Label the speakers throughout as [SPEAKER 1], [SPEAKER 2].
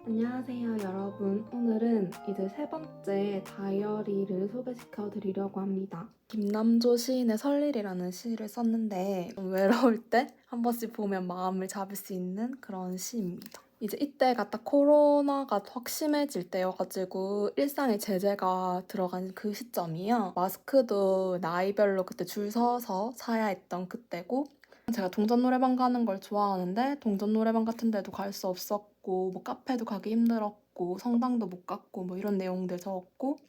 [SPEAKER 1] 안녕하세요, 여러분. 오늘은 이제 세 번째 다이어리를 소개시켜 드리려고 합니다. 김남조 시인의 설일이라는 시를 썼는데 좀 외로울 때 한 번씩 보면 마음을 잡을 수 있는 그런 시입니다. 이제 이때가 딱 코로나가 확 심해질 때여가지고 일상에 제재가 들어간 그 시점이요. 마스크도 나이별로 그때 줄 서서 사야 했던 그때고, 제가 동전 노래방 가는 걸 좋아하는데 동전 노래방 같은 데도 갈 수 없었고, 뭐 카페도 가기 힘들었고, 성당도 못 갔고, 뭐 이런 내용들 적었고,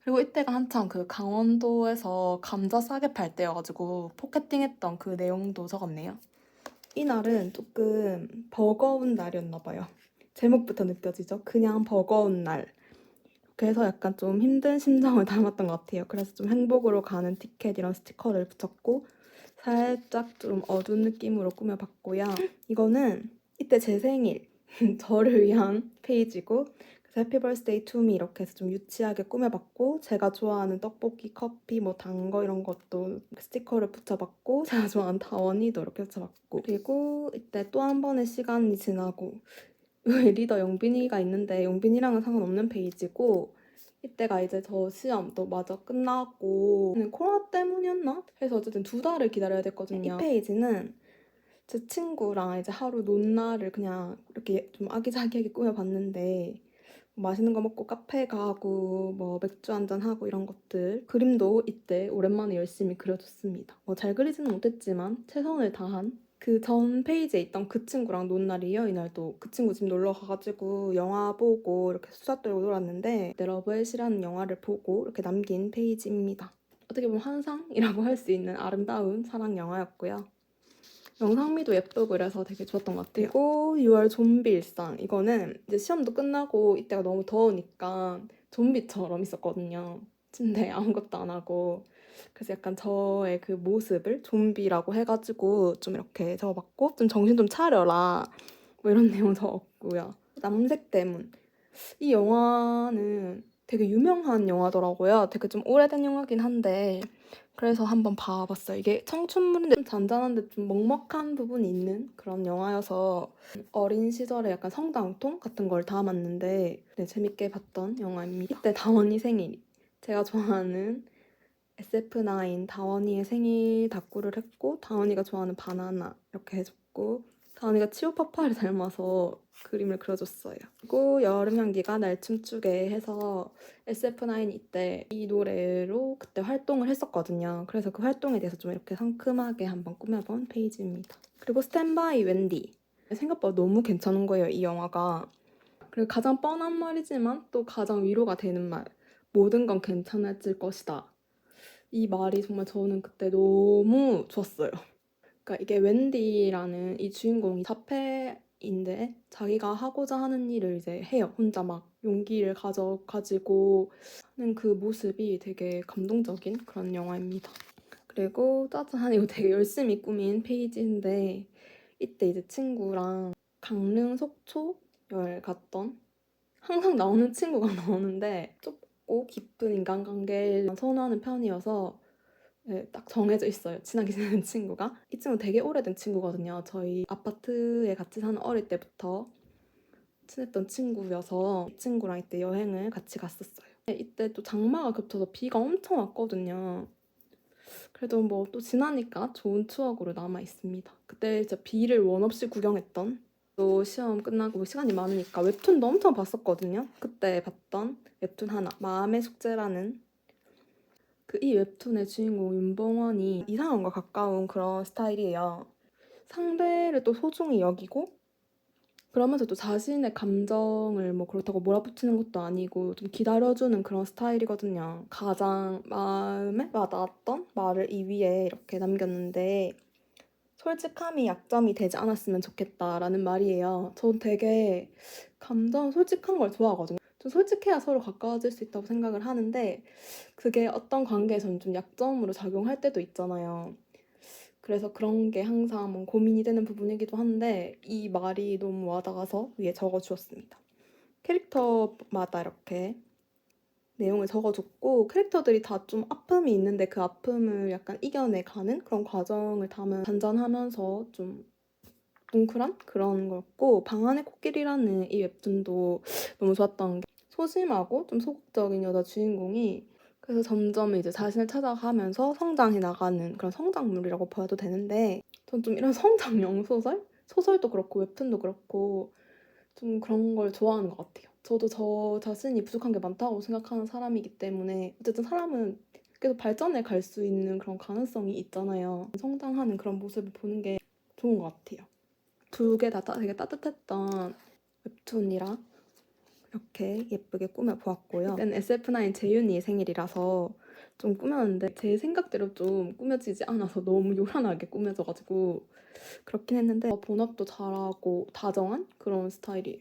[SPEAKER 1] 그리고 이때가 한창 그 강원도에서 감자 싸게 팔 때여가지고 포켓팅했던 그 내용도 적었네요. 이날은 조금 버거운 날이었나 봐요. 제목부터 느껴지죠? 그냥 버거운 날. 그래서 약간 좀 힘든 심정을 담았던 것 같아요. 그래서 좀 행복으로 가는 티켓 이런 스티커를 붙였고, 살짝 좀 어두운 느낌으로 꾸며봤고요. 이거는 이때 제 생일, 저를 위한 페이지고, 그래서 해피 버스데이 투 미 이렇게 해서 좀 유치하게 꾸며봤고, 제가 좋아하는 떡볶이, 커피, 뭐 단 거 이런 것도 스티커를 붙여봤고, 제가 좋아하는 다원이도 이렇게 붙여봤고, 그리고 이때 또 한 번의 시간이 지나고 리더 영빈이가 있는데 영빈이랑은 상관없는 페이지고, 이때가 이제 저 시험도 마저 끝나고 코로나 때문이었나? 그래서 어쨌든 2달을 기다려야 됐거든요. 이 페이지는 제 친구랑 이제 하루 논날을 그냥 이렇게 좀 아기자기하게 꾸며봤는데, 맛있는 거 먹고 카페 가고 뭐 맥주 한잔 하고 이런 것들, 그림도 이때 오랜만에 열심히 그려줬습니다. 뭐 잘 그리지는 못했지만 최선을 다한. 그 전 페이지에 있던 그 친구랑 논 날이에요. 이날도 그 친구 집 놀러 가가지고 영화 보고 이렇게 수다 떨고 놀았는데, 네, 러브잇이라는 영화를 보고 이렇게 남긴 페이지입니다. 어떻게 보면 환상이라고 할 수 있는 아름다운 사랑 영화였고요. 영상미도 예쁘고 이래서 되게 좋았던 것 같아요. 그리고 6월 좀비 일상. 이거는 이제 시험도 끝나고 이때가 너무 더우니까 좀비처럼 있었거든요. 침대에 아무것도 안 하고. 그래서 약간 저의 그 모습을 좀비라고 해가지고 좀 이렇게 적어봤고, 좀 정신 좀 차려라, 뭐 이런 내용 적었고요. 남색 대문. 이 영화는 되게 유명한 영화더라고요. 되게 좀 오래된 영화긴 한데, 그래서 한번 봐봤어요. 이게 청춘물인데 좀 잔잔한데 좀 먹먹한 부분이 있는 그런 영화여서 어린 시절에 약간 성당통 같은 걸 담았는데, 네, 재밌게 봤던 영화입니다. 이때 다원이 생일, 제가 좋아하는 SF9 다원이의 생일 다꾸를 했고, 다원이가 좋아하는 바나나 이렇게 해줬고, 다원이가 치오파파를 닮아서 그림을 그려줬어요. 그리고 여름 향기가 날 춤추게 해서 SF9 이때 이 노래로 그때 활동을 했었거든요. 그래서 그 활동에 대해서 좀 이렇게 상큼하게 한번 꾸며본 페이지입니다. 그리고 스탠바이 웬디. 생각보다 너무 괜찮은 거예요, 이 영화가. 그리고 가장 뻔한 말이지만 또 가장 위로가 되는 말. 모든 건 괜찮아질 것이다. 이 말이 정말 저는 그때 너무 좋았어요. 그러니까 이게 웬디라는 이 주인공이 자폐인데 자기가 하고자 하는 일을 이제 해요. 혼자 막 용기를 가지고 하는 그 모습이 되게 감동적인 그런 영화입니다. 그리고 짜잔, 이거 되게 열심히 꾸민 페이지인데, 이때 이제 친구랑 강릉 속초 여행 갔던, 항상 나오는 친구가 나오는데 좁고 깊은 인간관계를 선호하는 편이어서, 네, 딱 정해져 있어요. 친하게 지내는 친구가. 이 친구 되게 오래된 친구거든요. 저희 아파트에 같이 사는 어릴 때부터 친했던 친구여서 이 친구랑 이때 여행을 같이 갔었어요. 이때 또 장마가 겹쳐서 비가 엄청 왔거든요. 그래도 뭐 또 지나니까 좋은 추억으로 남아 있습니다. 그때 진짜 비를 원 없이 구경했던, 또 시험 끝나고 시간이 많으니까 웹툰도 엄청 봤었거든요. 그때 봤던 웹툰 하나, 마음의 숙제라는, 이 웹툰의 주인공 윤봉원이 이상한과 가까운 그런 스타일이에요. 상대를 또 소중히 여기고, 그러면서 또 자신의 감정을 뭐 그렇다고 몰아붙이는 것도 아니고 좀 기다려주는 그런 스타일이거든요. 가장 마음에 와닿았던 말을 이 위에 이렇게 남겼는데, 솔직함이 약점이 되지 않았으면 좋겠다라는 말이에요. 전 되게 감정 솔직한 걸 좋아하거든요. 좀 솔직해야 서로 가까워질 수 있다고 생각을 하는데, 그게 어떤 관계에서는 좀 약점으로 작용할 때도 있잖아요. 그래서 그런 게 항상 뭐 고민이 되는 부분이기도 한데, 이 말이 너무 와닿아서 위에 적어주었습니다. 캐릭터마다 이렇게 내용을 적어줬고, 캐릭터들이 다 좀 아픔이 있는데 그 아픔을 약간 이겨내가는 그런 과정을 담은, 잔잔하면서 좀 뭉클한 그런 거였고 방 안의 코끼리라는 이 웹툰도 너무 좋았던 게 소심하고 좀 소극적인 여자 주인공이 그래서 점점 이제 자신을 찾아가면서 성장해 나가는 그런 성장물이라고 봐도 되는데 전 좀 이런 성장용 소설? 소설도 그렇고 웹툰도 그렇고 좀 그런 걸 좋아하는 것 같아요. 저도 저 자신이 부족한 게 많다고 생각하는 사람이기 때문에 어쨌든 사람은 계속 발전해 갈 수 있는 그런 가능성이 있잖아요. 성장하는 그런 모습을 보는 게 좋은 것 같아요. 두 개 다 되게 따뜻했던 웹툰이라 이렇게 예쁘게 꾸며보았고요. 이때는 SF9 재윤이의 생일이라서 좀 꾸몄는데 제 생각대로 좀 꾸며지지 않아서 너무 요란하게 꾸며져가지고 그렇긴 했는데 본업도 잘하고 다정한 그런 스타일이에요.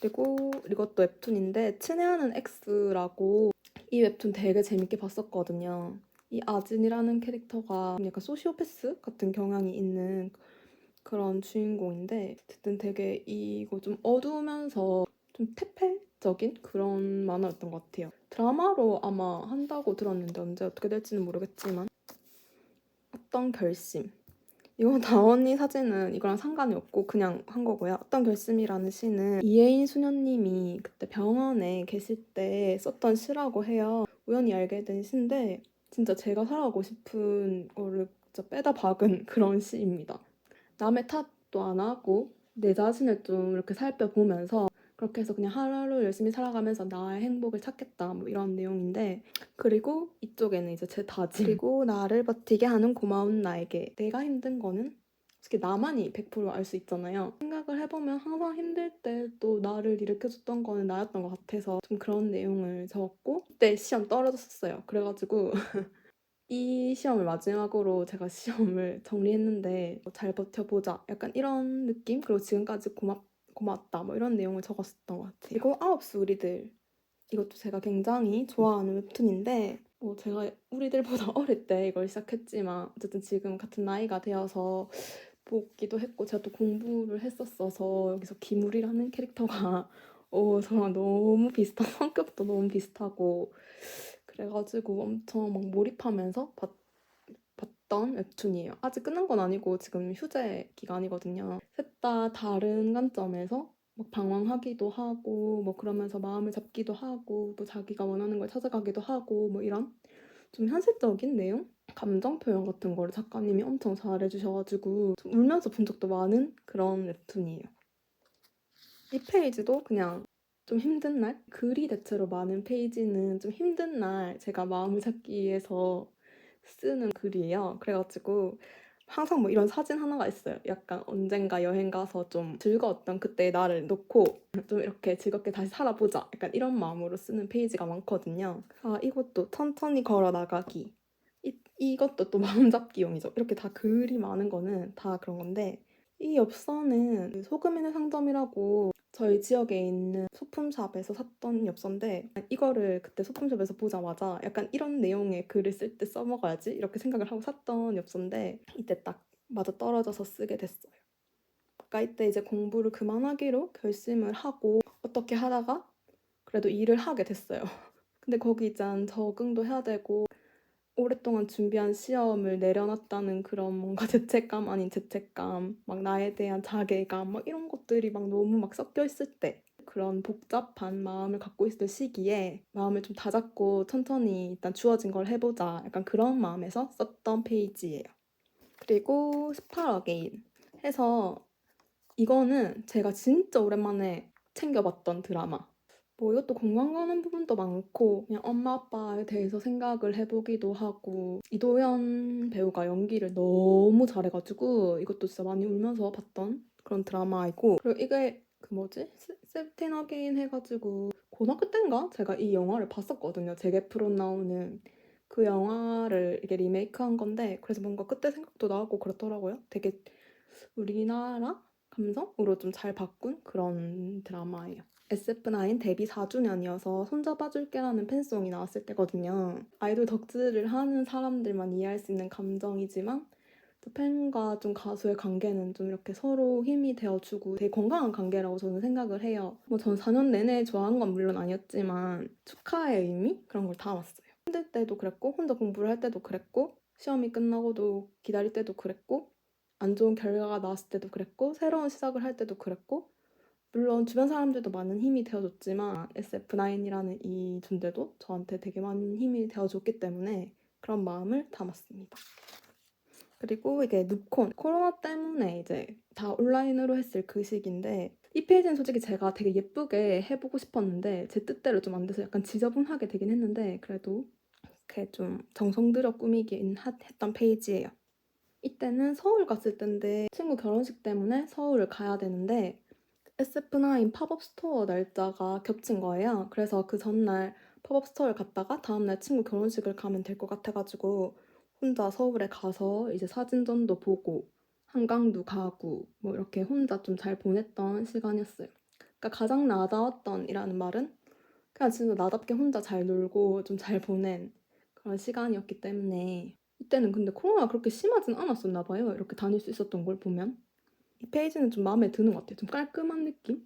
[SPEAKER 1] 그리고 이것도 웹툰인데 친애하는 X라고 이 웹툰 되게 재밌게 봤었거든요. 이 아진이라는 캐릭터가 약간 소시오패스 같은 경향이 있는 그런 주인공인데 어쨌든 되게 이거 좀 어두우면서 좀 퇴폐적인 그런 만화였던 것 같아요. 드라마로 아마 한다고 들었는데 언제 어떻게 될지는 모르겠지만 어떤 결심 이거 다원이 사진은 이거랑 상관이 없고 그냥 한 거고요. 어떤 결심이라는 시는 이혜인 수녀님이 그때 병원에 계실 때 썼던 시라고 해요. 우연히 알게 된 시인데 진짜 제가 살아가고 싶은 거를 진짜 빼다 박은 그런 시입니다. 남의 탓도 안 하고 내 자신을 좀 이렇게 살펴보면서 그렇게 해서 그냥 하루하루 열심히 살아가면서 나의 행복을 찾겠다 뭐 이런 내용인데 그리고 이쪽에는 이제 제 다짐 그리고 나를 버티게 하는 고마운 나에게 내가 힘든 거는 솔직히 나만이 100% 알 수 있잖아요. 생각을 해보면 항상 힘들 때 또 나를 일으켜줬던 거는 나였던 것 같아서 좀 그런 내용을 적었고 그때 시험 떨어졌었어요. 그래가지고 이 시험을 마지막으로 제가 시험을 정리했는데 잘 버텨보자 약간 이런 느낌? 그리고 지금까지 고맙다 뭐 이런 내용을 적었었던 것 같아요. 그리고 아홉수 우리들 이것도 제가 굉장히 좋아하는 웹툰인데 제가 우리들보다 어릴 때 이걸 시작했지만 어쨌든 지금 같은 나이가 되어서 보기도 했고 제가 또 공부를 했었어서 여기서 기물이라는 캐릭터가 저랑 너무 비슷한 성격도 너무 비슷하고 그래가지고 엄청 막 몰입하면서 봤던 웹툰이에요. 아직 끝난 건 아니고 지금 휴재 기간이거든요. 셋 다 다른 관점에서 막 방황하기도 하고 뭐 그러면서 마음을 잡기도 하고 또 자기가 원하는 걸 찾아가기도 하고 뭐 이런 좀 현실적인 내용? 감정 표현 같은 거를 작가님이 엄청 잘해주셔가지고 좀 울면서 본 적도 많은 그런 웹툰이에요. 이 페이지도 그냥 좀 힘든 날? 글이 대체로 많은 페이지는 좀 힘든 날 제가 마음을 잡기 위해서 쓰는 글이에요. 그래가지고 항상 뭐 이런 사진 하나가 있어요. 약간 언젠가 여행 가서 좀 즐거웠던 그때의 나를 놓고 좀 이렇게 즐겁게 다시 살아보자. 약간 이런 마음으로 쓰는 페이지가 많거든요. 이것도 천천히 걸어 나가기. 이것도 또 마음 잡기용이죠. 이렇게 다 글이 많은 거는 다 그런 건데 이 엽서는 소금이네 상점이라고 저희 지역에 있는 소품샵에서 샀던 엽서인데 이거를 그때 소품샵에서 보자마자 약간 이런 내용의 글을 쓸 때 써먹어야지 이렇게 생각을 하고 샀던 엽서인데 이때 딱 맞아떨어져서 쓰게 됐어요. 아까 이때 이제 공부를 그만하기로 결심을 하고 어떻게 하다가 그래도 일을 하게 됐어요. 근데 거기 있잖아 적응도 해야 되고 오랫동안 준비한 시험을 내려놨다는 그런 뭔가 죄책감 아닌 죄책감, 막 나에 대한 자괴감, 막 이런 것들이 막 너무 막 섞여 있을 때 그런 복잡한 마음을 갖고 있을 시기에 마음을 좀 다잡고 천천히 일단 주어진 걸 해보자 약간 그런 마음에서 썼던 페이지예요. 그리고 18어게인 해서 이거는 제가 진짜 오랜만에 챙겨봤던 드라마. 뭐 이것도 공감 가는 부분도 많고 그냥 엄마 아빠에 대해서 생각을 해보기도 하고 이도현 배우가 연기를 너무 잘해가지고 이것도 진짜 많이 울면서 봤던 그런 드라마이고 그리고 이게 그 뭐지? 세븐틴 어게인 해가지고 고등학교 때인가? 제가 이 영화를 봤었거든요. 잭 에프론 나오는 그 영화를 이게 리메이크한 건데 그래서 뭔가 그때 생각도 나고 그렇더라고요. 되게 우리나라 감성으로 좀 잘 바꾼 그런 드라마예요. SF9 데뷔 4주년이어서 손잡아줄게라는 팬송이 나왔을 때거든요. 아이돌 덕질을 하는 사람들만 이해할 수 있는 감정이지만 또 팬과 좀 가수의 관계는 좀 이렇게 서로 힘이 되어주고 되게 건강한 관계라고 저는 생각을 해요. 뭐 전 4년 내내 좋아한 건 물론 아니었지만 축하의 의미? 그런 걸 담았어요. 힘들 때도 그랬고 혼자 공부를 할 때도 그랬고 시험이 끝나고도 기다릴 때도 그랬고 안 좋은 결과가 나왔을 때도 그랬고 새로운 시작을 할 때도 그랬고 물론 주변 사람들도 많은 힘이 되어줬지만 SF9이라는 이 존재도 저한테 되게 많은 힘이 되어줬기 때문에 그런 마음을 담았습니다. 그리고 이게 누콘 코로나 때문에 이제 다 온라인으로 했을 그 시기인데 이 페이지는 솔직히 제가 되게 예쁘게 해보고 싶었는데 제 뜻대로 좀 안 돼서 약간 지저분하게 되긴 했는데 그래도 이렇게 좀 정성 들여 꾸미긴 했던 페이지예요. 이때는 서울 갔을 때인데 친구 결혼식 때문에 서울을 가야 되는데 SF9 팝업 스토어 날짜가 겹친 거예요. 그래서 그 전날 팝업 스토어를 갔다가 다음날 친구 결혼식을 가면 될 것 같아가지고 혼자 서울에 가서 이제 사진전도 보고 한강도 가고 뭐 이렇게 혼자 좀 잘 보냈던 시간이었어요. 그러니까 가장 나다웠던이라는 말은 그냥 진짜 나답게 혼자 잘 놀고 좀 잘 보낸 그런 시간이었기 때문에 이때는 근데 코로나가 그렇게 심하진 않았었나 봐요. 이렇게 다닐 수 있었던 걸 보면. 이 페이지는 좀 마음에 드는 것 같아요. 좀 깔끔한 느낌?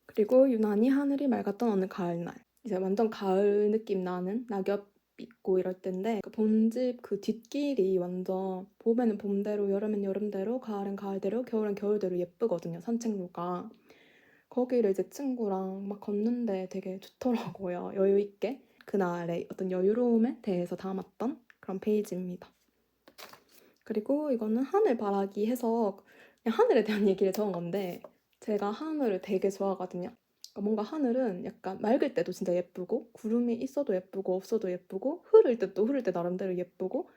[SPEAKER 1] 그리고 유난히 하늘이 맑았던 어느 가을날. 이제 완전 가을 느낌 나는 낙엽 있고 이럴 텐데 그 본집 그 뒷길이 완전 봄에는 봄대로 여름엔 여름대로 가을엔 가을대로 겨울엔 겨울대로 예쁘거든요. 산책로가. 거기를 이제 친구랑 막 걷는데 되게 좋더라고요. 여유 있게. 그날의 어떤 여유로움에 대해서 담았던 그런 페이지입니다. 그리고 이거는 하늘바라기 해서 그냥 하늘에 대한 얘기를 적은 건데 제가 하늘을 되게 좋아하거든요. 그러니까 뭔가 하늘은 약간 맑을 때도 진짜 예쁘고 구름이 있어도 예쁘고 없어도 예쁘고 흐를 때도 흐를 때 나름대로 예쁘고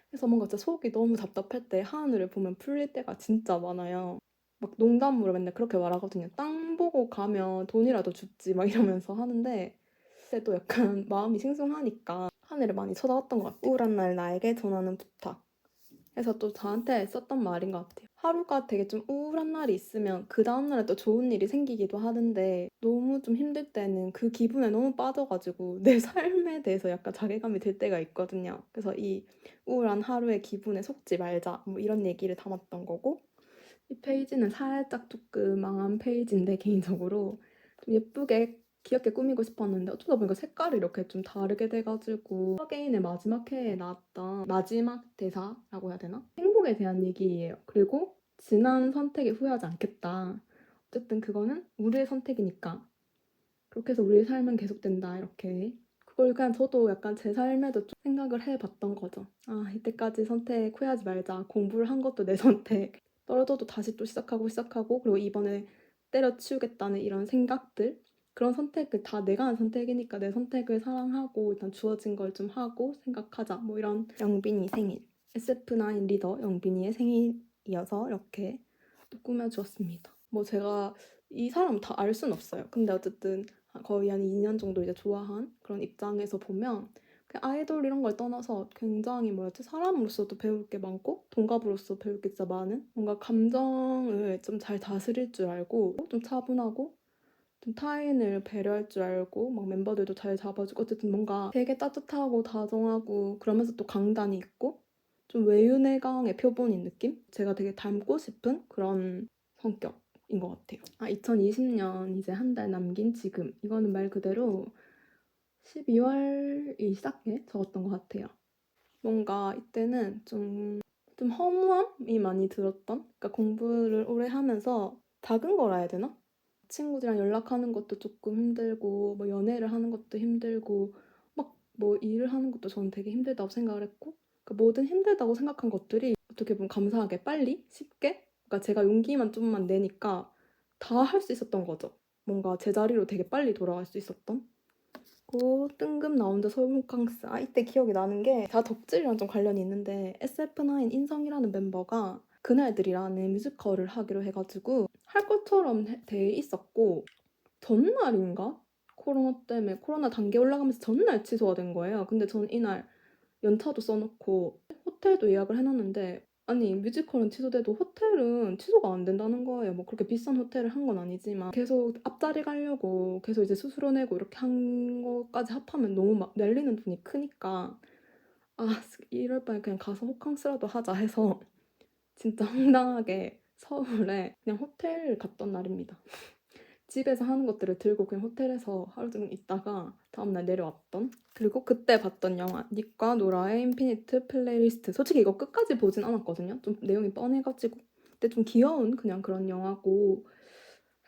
[SPEAKER 1] 그래서 뭔가 진짜 속이 너무 답답할 때 하늘을 보면 풀릴 때가 진짜 많아요. 막 농담으로 맨날 그렇게 말하거든요. 땅 보고 가면 돈이라도 줍지 막 이러면서 하는데 그때도 약간 마음이 싱숭하니까 하늘을 많이 쳐다봤던 것 같아요. 우울한 날 나에게 전하는 부탁. 그래서 또 저한테 썼던 말인 것 같아요. 하루가 되게 좀 우울한 날이 있으면 그 다음날에 또 좋은 일이 생기기도 하는데 너무 좀 힘들 때는 그 기분에 너무 빠져가지고 내 삶에 대해서 약간 자괴감이 들 때가 있거든요. 그래서 이 우울한 하루의 기분에 속지 말자 뭐 이런 얘기를 담았던 거고 이 페이지는 살짝 조금 망한 페이지인데 개인적으로 좀 예쁘게 귀엽게 꾸미고 싶었는데 어쩌다 보니까 색깔이 이렇게 좀 다르게 돼가지고 서게인의 마지막 회에 나왔던 마지막 대사라고 해야 되나? 행복에 대한 얘기예요. 그리고 지난 선택에 후회하지 않겠다. 어쨌든 그거는 우리의 선택이니까 그렇게 해서 우리의 삶은 계속된다 이렇게 그걸 그냥 저도 약간 제 삶에도 좀 생각을 해봤던 거죠. 아 이때까지 선택 후회하지 말자. 공부를 한 것도 내 선택. 떨어져도 다시 또 시작하고 그리고 이번에 때려치우겠다는 이런 생각들 그런 선택을 다 내가 한 선택이니까 내 선택을 사랑하고 일단 주어진 걸 좀 하고 생각하자 뭐 이런 영빈이 생일 SF9 리더 영빈이의 생일이어서 이렇게 또 꾸며주었습니다. 뭐 제가 이 사람 다 알 순 없어요. 근데 어쨌든 거의 한 2년 정도 이제 좋아한 그런 입장에서 보면 그냥 아이돌 이런 걸 떠나서 굉장히 뭐였지 사람으로서도 배울 게 많고 동갑으로서 배울 게 진짜 많은 뭔가 감정을 좀 잘 다스릴 줄 알고 좀 차분하고 좀 타인을 배려할 줄 알고 막 멤버들도 잘 잡아주고 어쨌든 뭔가 되게 따뜻하고 다정하고 그러면서 또 강단이 있고 좀 외유내강의 표본인 느낌? 제가 되게 닮고 싶은 그런 성격인 것 같아요. 2020년 이제 한 달 남긴 지금 이거는 말 그대로 12월 이 시작에 적었던 것 같아요. 뭔가 이때는 좀 허무함이 많이 들었던? 그러니까 공부를 오래 하면서 작은 거라 해야 되나? 친구들이랑 연락하는 것도 조금 힘들고 뭐 연애를 하는 것도 힘들고 막 뭐 일을 하는 것도 저는 되게 힘들다고 생각을 했고 그러니까 뭐든 힘들다고 생각한 것들이 어떻게 보면 감사하게 빨리 쉽게 그러니까 제가 용기만 좀만 내니까 다 할 수 있었던 거죠. 뭔가 제자리로 되게 빨리 돌아갈 수 있었던 고 뜬금 나 혼자 서울 호캉스 이때 기억이 나는 게 다 덕질이랑 좀 관련이 있는데 SF9 인성이라는 멤버가 그날들이라는 뮤지컬을 하기로 해가지고 할 것처럼 돼 있었고 전날인가? 코로나 때문에 코로나 단계 올라가면서 전날 취소가 된 거예요. 근데 전 이날 연차도 써놓고 호텔도 예약을 해놨는데 아니 뮤지컬은 취소돼도 호텔은 취소가 안 된다는 거예요. 뭐 그렇게 비싼 호텔을 한 건 아니지만 계속 앞자리 가려고 계속 이제 수수료 내고 이렇게 한 거까지 합하면 너무 막 날리는 돈이 크니까 아 이럴 바에 그냥 가서 호캉스라도 하자 해서 진짜 황당하게 서울에 그냥 호텔 갔던 날입니다. 집에서 하는 것들을 들고 그냥 호텔에서 하루 종일 있다가 다음날 내려왔던 그리고 그때 봤던 영화 닉과 노라의 인피니트 플레이리스트 솔직히 이거 끝까지 보진 않았거든요. 좀 내용이 뻔해가지고 그때 좀 귀여운 그냥 그런 영화고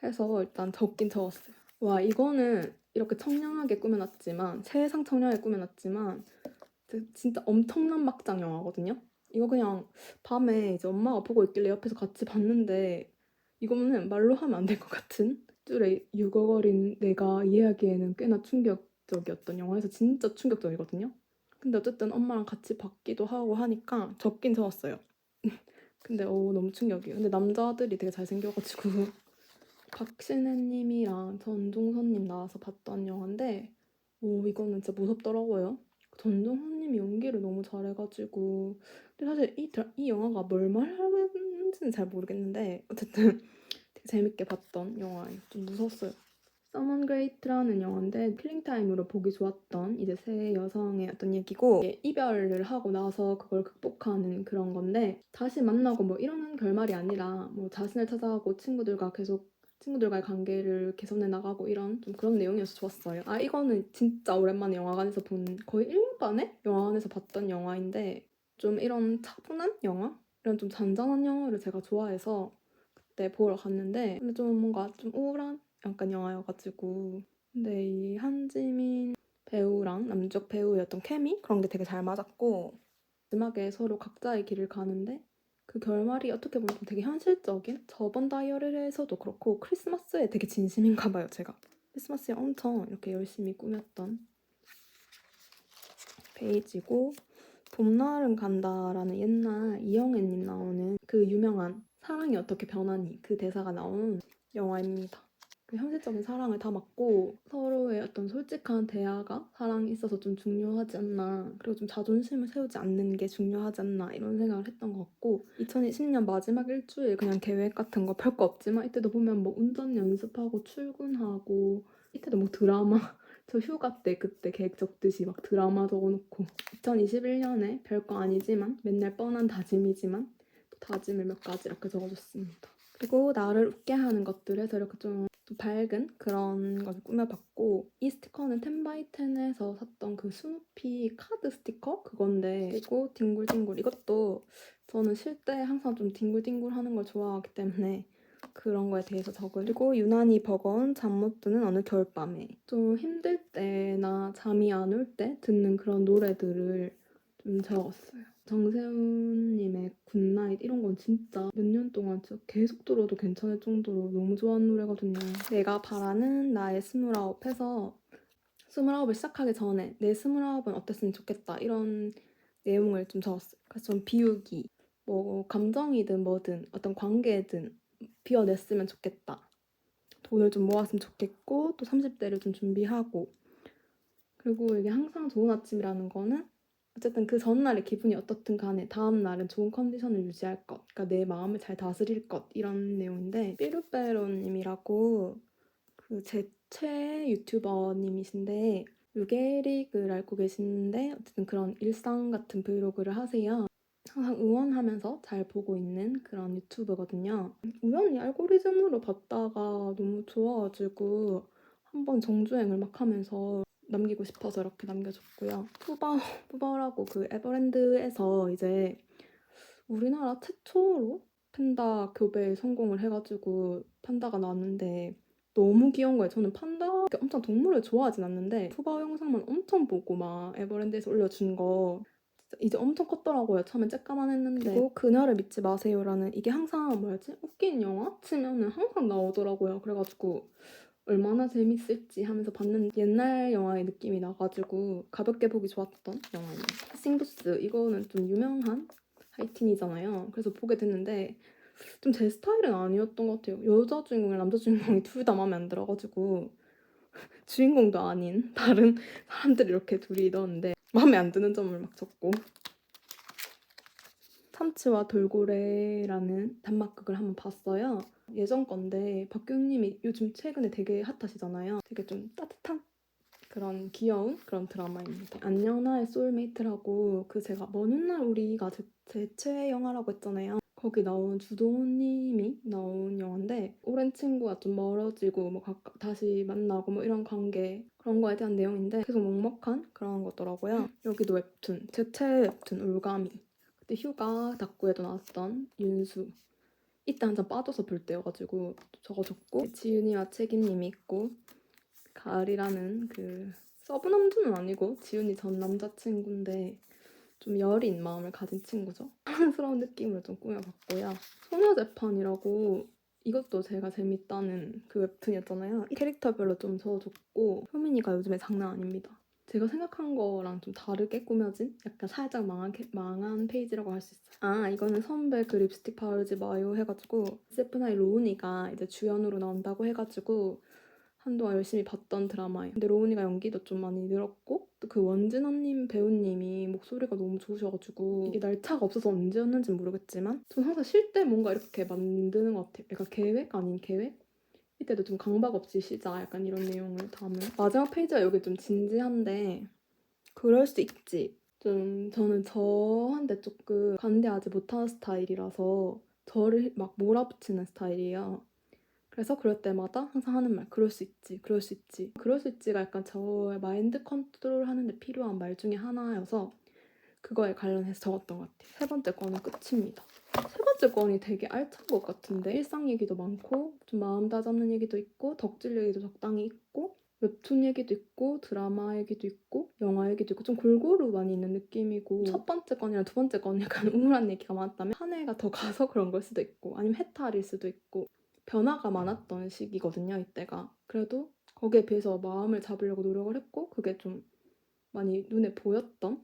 [SPEAKER 1] 해서 일단 적긴 적었어요. 와, 이거는 이렇게 청량하게 꾸며놨지만, 세상 청량하게 꾸며놨지만 진짜 엄청난 막장 영화거든요. 이거 그냥 밤에 이제 엄마가 보고 있길래 옆에서 같이 봤는데 이거는 말로 하면 안 될 것 같은 줄에 육어거린 내가 이해하기에는 꽤나 충격적이었던 영화에서 진짜 충격적이거든요. 근데 어쨌든 엄마랑 같이 봤기도 하고 하니까 적긴 적었어요. 근데 너무 충격이에요. 근데 남자들이 되게 잘생겨가지고 박신혜님이랑 전종선님 나와서 봤던 영화인데 이거는 진짜 무섭더라고요. 전종선님이 연기를 너무 잘해가지고 근데 사실 이 영화가 뭘 말하는지는 잘 모르겠는데 어쨌든 되게 재밌게 봤던 영화예요. 좀 무서웠어요. Someone Great라는 영화인데 킬링타임으로 보기 좋았던 이제 세 여성의 어떤 얘기고 이별을 하고 나서 그걸 극복하는 그런 건데 다시 만나고 뭐 이런 결말이 아니라 뭐 자신을 찾아가고 친구들과의 관계를 개선해 나가고 이런 좀 그런 내용이어서 좋았어요. 아, 이거는 진짜 오랜만에 영화관에서 본 거의 1년 만에 영화관에서 봤던 영화인데 좀 이런 차분한 영화? 이런 좀 잔잔한 영화를 제가 좋아해서 그때 보러 갔는데 근데 좀 뭔가 좀 우울한 약간 영화여가지고 근데 이 한지민 배우랑 남쪽 배우였던 케미? 그런 게 되게 잘 맞았고 마지막에 서로 각자의 길을 가는데 그 결말이 어떻게 보면 좀 되게 현실적인 저번 다이어리에서도 그렇고 크리스마스에 되게 진심인가 봐요 제가 크리스마스에 엄청 이렇게 열심히 꾸몄던 페이지고 봄날은 간다라는 옛날 이영애님 나오는 그 유명한 사랑이 어떻게 변하니 그 대사가 나온 영화입니다. 그 현실적인 사랑을 담았고 서로의 어떤 솔직한 대화가 사랑에 있어서 좀 중요하지 않나 그리고 좀 자존심을 세우지 않는 게 중요하지 않나 이런 생각을 했던 것 같고 2020년 마지막 일주일 그냥 계획 같은 거 별거 없지만 이때도 보면 뭐 운전 연습하고 출근하고 이때도 뭐 드라마 저 휴가 때 그때 계획 적듯이 막 드라마 적어놓고 2021년에 별거 아니지만 맨날 뻔한 다짐이지만 또 다짐을 몇 가지 이렇게 적어줬습니다. 그리고 나를 웃게 하는 것들에서 이렇게 좀 밝은 그런 걸 꾸며봤고 이 스티커는 10x10에서 샀던 그 스누피 카드 스티커 그건데 그리고 뒹굴뒹굴 이것도 저는 쉴 때 항상 좀 뒹굴뒹굴 하는 걸 좋아하기 때문에 그런 거에 대해서 적은 그리고 유난히 버거운 잠 못 드는 어느 겨울밤에 좀 힘들 때나 잠이 안 올 때 듣는 그런 노래들을 좀 적었어요. 정세훈님의 굿나잇 이런 건 진짜 몇 년 동안 진짜 계속 들어도 괜찮을 정도로 너무 좋아하는 노래거든요. 내가 바라는 나의 29 해서 29을 시작하기 전에 내 29은 어땠으면 좋겠다 이런 내용을 좀 적었어요. 그래서 좀 비우기, 뭐 감정이든 뭐든 어떤 관계든 비워냈으면 좋겠다. 돈을 좀 모았으면 좋겠고 또 30대를 좀 준비하고 그리고 이게 항상 좋은 아침이라는 거는 어쨌든 그 전날의 기분이 어떻든 간에 다음 날은 좋은 컨디션을 유지할 것, 그러니까 내 마음을 잘 다스릴 것 이런 내용인데 삐루빼로님이라고 그 제 최애 유튜버님이신데 루게릭을 알고 계시는데 어쨌든 그런 일상 같은 브이로그를 하세요. 항상 응원하면서 잘 보고 있는 그런 유튜브거든요. 우연히 알고리즘으로 봤다가 너무 좋아가지고 한번 정주행을 막 하면서 남기고 싶어서 이렇게 남겨줬고요. 푸바오라고 그 에버랜드에서 이제 우리나라 최초로 판다 교배에 성공을 해가지고 판다가 나왔는데 너무 귀여운 거예요. 저는 판다 엄청 동물을 좋아하진 않는데 푸바오 영상만 엄청 보고 막 에버랜드에서 올려준 거 진짜 이제 엄청 컸더라고요. 처음엔 쬐까만 했는데 그리고 그녀를 믿지 마세요라는 이게 항상 뭐였지? 웃긴 영화 치면은 항상 나오더라고요. 그래가지고 얼마나 재밌을지 하면서 봤는데 옛날 영화의 느낌이 나가지고 가볍게 보기 좋았던 영화입니다. 싱부스 이거는 좀 유명한 하이틴이잖아요. 그래서 보게 됐는데 좀 제 스타일은 아니었던 것 같아요. 여자 주인공이랑 남자 주인공이 둘 다 마음에 안 들어가지고 주인공도 아닌 다른 사람들이 이렇게 둘이 넣었는데 마음에 안 드는 점을 막 적고 참치와 돌고래라는 단막극을 한번 봤어요. 예전 건데 박경님이 요즘 최근에 되게 핫하시잖아요. 되게 좀 따뜻한 그런 귀여운 그런 드라마입니다. 안녕 나의 소울메이트라고 그 제가 먼 훗날 우리가 제 최애 영화라고 했잖아요. 거기 나온 주동훈님이 나온 영화인데 오랜 친구가 좀 멀어지고 뭐 다시 만나고 뭐 이런 관계 그런 거에 대한 내용인데 계속 먹먹한 그런 거더라고요. 여기도 웹툰, 제 최애 웹툰 울가미. 그때 휴가 닥구에도 나왔던 윤수 이때 한참 빠져서 볼 때여가지고 적어줬고, 지윤이와 책임님이 있고, 가을이라는 그 서브남주는 아니고 지윤이 전 남자친구인데 좀 여린 마음을 가진 친구죠. 사랑스러운 느낌으로 좀 꾸며봤고요. 소녀재판이라고, 이것도 제가 재밌다는 그 웹툰이었잖아요. 이 캐릭터별로 좀 적어줬고, 효민이가 요즘에 장난 아닙니다. 제가 생각한 거랑 좀 다르게 꾸며진 약간 살짝 망한 페이지라고 할 수 있어요. 아, 이거는 선배 그 립스틱 바르지 마요 해가지고 SF9 로운이가 이제 주연으로 나온다고 해가지고 한동안 열심히 봤던 드라마예요. 근데 로운이가 연기도 좀 많이 늘었고, 또 그 원진아님 배우님이 목소리가 너무 좋으셔가지고, 이게 날짜가 없어서 언제였는지 모르겠지만 전 항상 쉴 때 뭔가 이렇게 만드는 것 같아요. 약간 계획 아닌 계획? 이때도 좀 강박 없이 쉬자, 약간 이런 내용을 담은. 마지막 페이지가 여기 좀 진지한데 그럴 수 있지. 좀 저는 저한테 조금 관대하지 못하는 스타일이라서 저를 막 몰아붙이는 스타일이에요. 그래서 그럴 때마다 항상 하는 말, 그럴 수 있지, 그럴 수 있지. 그럴 수 있지가 약간 저의 마인드 컨트롤 하는데 필요한 말 중에 하나여서 그거에 관련해서 적었던 것 같아요. 세 번째 건은 끝입니다. 세 번째 건이 되게 알찬 것 같은데, 일상 얘기도 많고 좀 마음 다잡는 얘기도 있고 덕질 얘기도 적당히 있고 웹툰 얘기도 있고 드라마 얘기도 있고 영화 얘기도 있고 좀 골고루 많이 있는 느낌이고, 첫 번째 건이랑 두 번째 건은 약간 우울한 얘기가 많았다면 한 해가 더 가서 그런 걸 수도 있고 아니면 해탈일 수도 있고 변화가 많았던 시기거든요, 이때가. 그래도 거기에 비해서 마음을 잡으려고 노력을 했고 그게 좀 많이 눈에 보였던.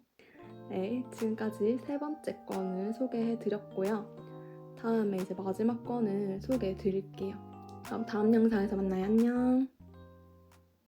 [SPEAKER 1] 네, 지금까지 세 번째 건을 소개해드렸고요. 다음에 이제 마지막 건을 소개해드릴게요. 그럼 다음 영상에서 만나요. 안녕.